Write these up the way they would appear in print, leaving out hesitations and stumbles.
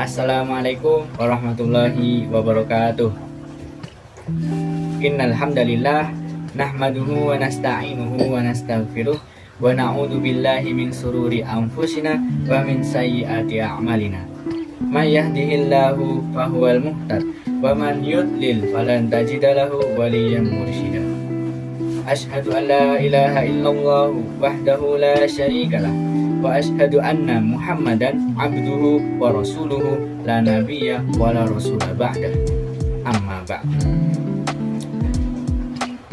Assalamualaikum warahmatullahi wabarakatuh. Innal hamdalillah nahmaduhu wa nasta'inuhu wa nastaghfiruh wa na'udzu billahi min sururi anfusina wa min sayyiati a'malina. May yahdihillahu fahuwal muhtad wa man yudlil falan tajida lahu waliyyan mursyida. Asyhadu an la ilaha illallah wahdahu la syarikalah wa asyhadu anna Muhammadan abduhu wa rasuluhu la nabiyya wa la rasula ba'da. Amma ba'd.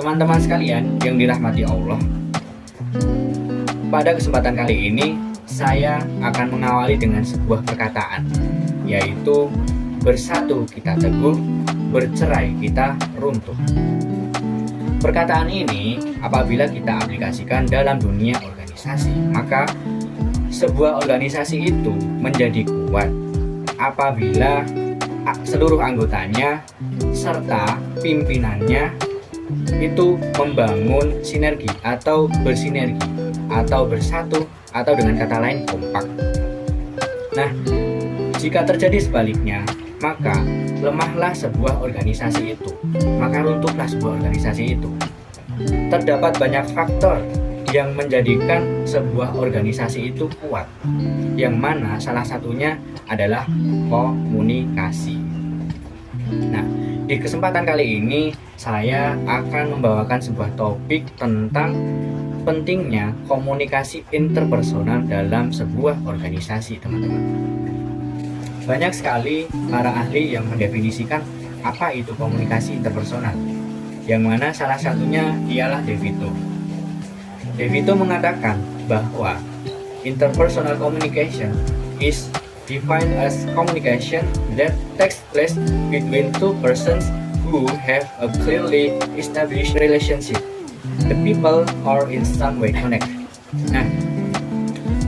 Teman-teman sekalian yang dirahmati Allah, pada kesempatan kali ini saya akan mengawali dengan sebuah perkataan, yaitu bersatu kita teguh, bercerai kita runtuh. Perkataan ini apabila kita aplikasikan dalam dunia organisasi, maka sebuah organisasi itu menjadi kuat apabila seluruh anggotanya serta pimpinannya itu membangun sinergi atau bersinergi atau bersatu atau dengan kata lain kompak. Nah, jika terjadi sebaliknya, maka lemahlah sebuah organisasi itu, maka runtuhlah sebuah organisasi itu. Terdapat banyak faktor yang menjadikan sebuah organisasi itu kuat, yang mana salah satunya adalah komunikasi. Nah, di kesempatan kali ini saya akan membawakan sebuah topik tentang pentingnya komunikasi interpersonal dalam sebuah organisasi, teman-teman. Banyak sekali para ahli yang mendefinisikan apa itu komunikasi interpersonal, yang mana salah satunya ialah De Vito. De Vito mengatakan bahwa interpersonal communication is defined as communication that takes place between two persons who have a clearly established relationship. The people are in some way connected. Nah,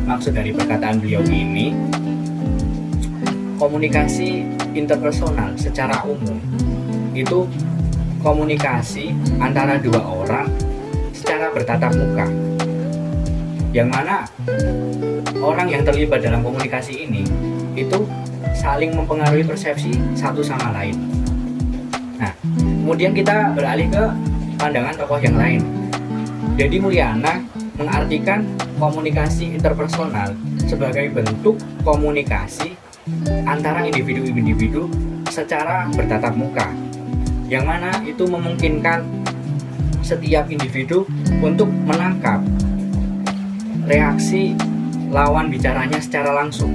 maksud dari perkataan beliau ini, komunikasi interpersonal secara umum itu komunikasi antara dua orang secara bertatap muka, yang mana orang yang terlibat dalam komunikasi ini itu saling mempengaruhi persepsi satu sama lain. Nah, kemudian kita beralih ke pandangan tokoh yang lain. Deddy Mulyana mengartikan komunikasi interpersonal sebagai bentuk komunikasi antara individu-individu secara bertatap muka, yang mana itu memungkinkan setiap individu untuk menangkap reaksi lawan bicaranya secara langsung,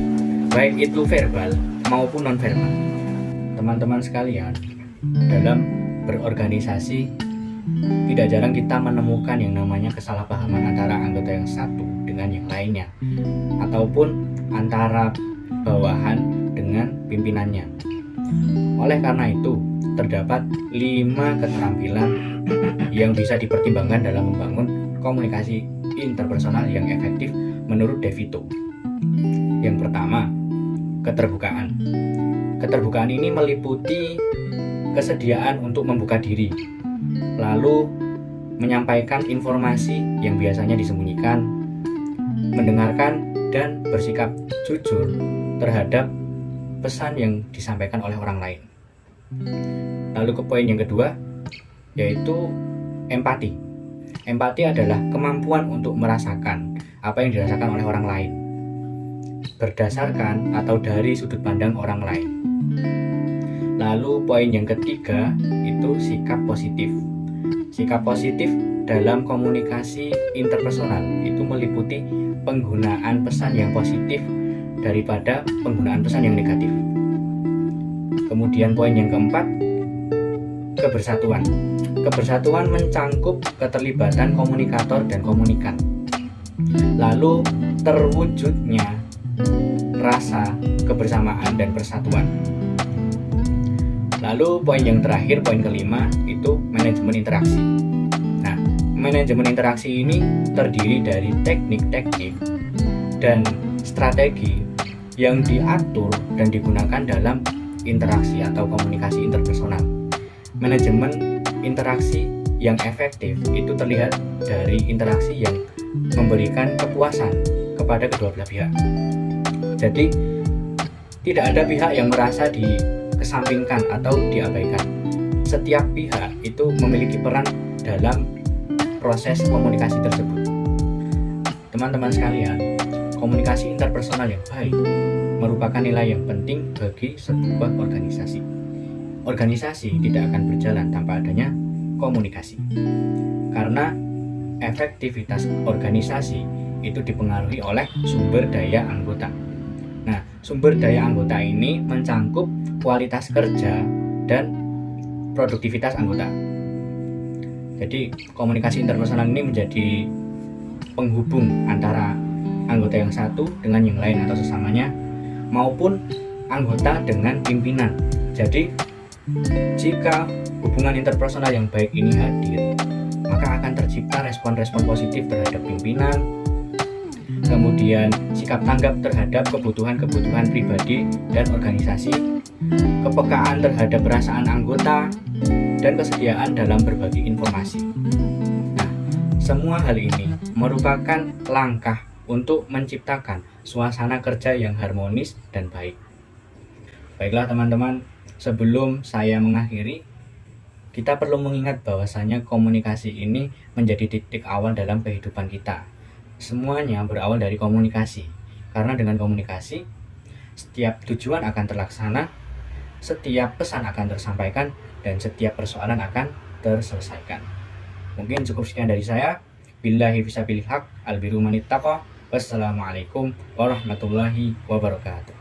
baik itu verbal maupun non-verbal. Teman-teman sekalian, dalam berorganisasi tidak jarang kita menemukan yang namanya kesalahpahaman antara anggota yang satu dengan yang lainnya, ataupun antara bawahan dengan pimpinannya. Oleh karena itu, terdapat 5 keterampilan yang bisa dipertimbangkan dalam membangun komunikasi interpersonal yang efektif menurut De Vito. Yang pertama, keterbukaan. Keterbukaan ini meliputi kesediaan untuk membuka diri, lalu menyampaikan informasi yang biasanya disembunyikan, mendengarkan dan bersikap jujur terhadap pesan yang disampaikan oleh orang lain. Lalu ke poin yang kedua, yaitu empati. Empati adalah kemampuan untuk merasakan apa yang dirasakan oleh orang lain, berdasarkan atau dari sudut pandang orang lain. Lalu poin yang ketiga itu sikap positif. Sikap positif dalam komunikasi interpersonal itu meliputi penggunaan pesan yang positif daripada penggunaan pesan yang negatif. Kemudian poin yang keempat, kebersatuan. Kebersatuan mencangkup keterlibatan komunikator dan komunikan, lalu terwujudnya rasa kebersamaan dan persatuan. Lalu poin yang terakhir, poin kelima, itu manajemen interaksi. Nah, manajemen interaksi ini terdiri dari teknik-teknik dan strategi yang diatur dan digunakan dalam interaksi atau komunikasi interpersonal. Manajemen interaksi yang efektif itu terlihat dari interaksi yang memberikan kepuasan kepada kedua belah pihak. Jadi Tidak ada pihak yang merasa dikesampingkan atau diabaikan. Setiap pihak itu memiliki peran dalam proses komunikasi tersebut. Teman-teman sekalian, komunikasi interpersonal yang baik merupakan nilai yang penting bagi sebuah organisasi. Organisasi tidak akan berjalan tanpa adanya komunikasi. Karena efektivitas organisasi itu dipengaruhi oleh sumber daya anggota. Nah, sumber daya anggota ini mencangkup kualitas kerja dan produktivitas anggota. Jadi komunikasi interpersonal ini menjadi penghubung antara anggota yang satu dengan yang lain atau sesamanya, maupun anggota dengan pimpinan. Jadi jika hubungan interpersonal yang baik ini hadir, maka akan tercipta respon-respon positif terhadap pimpinan, kemudian sikap tanggap terhadap kebutuhan-kebutuhan pribadi dan organisasi, kepekaan terhadap perasaan anggota, dan kesediaan dalam berbagi informasi. Nah, semua hal ini merupakan langkah untuk menciptakan suasana kerja yang harmonis dan baik. Baiklah teman-teman, sebelum saya mengakhiri, kita perlu mengingat bahwasanya komunikasi ini menjadi titik awal dalam kehidupan kita. Semuanya berawal dari komunikasi, karena dengan komunikasi, setiap tujuan akan terlaksana, setiap pesan akan tersampaikan, dan setiap persoalan akan terselesaikan. Mungkin cukup sekian dari saya. Billahi fisabilil haq, albiru manittaqa. Wassalamualaikum warahmatullahi wabarakatuh.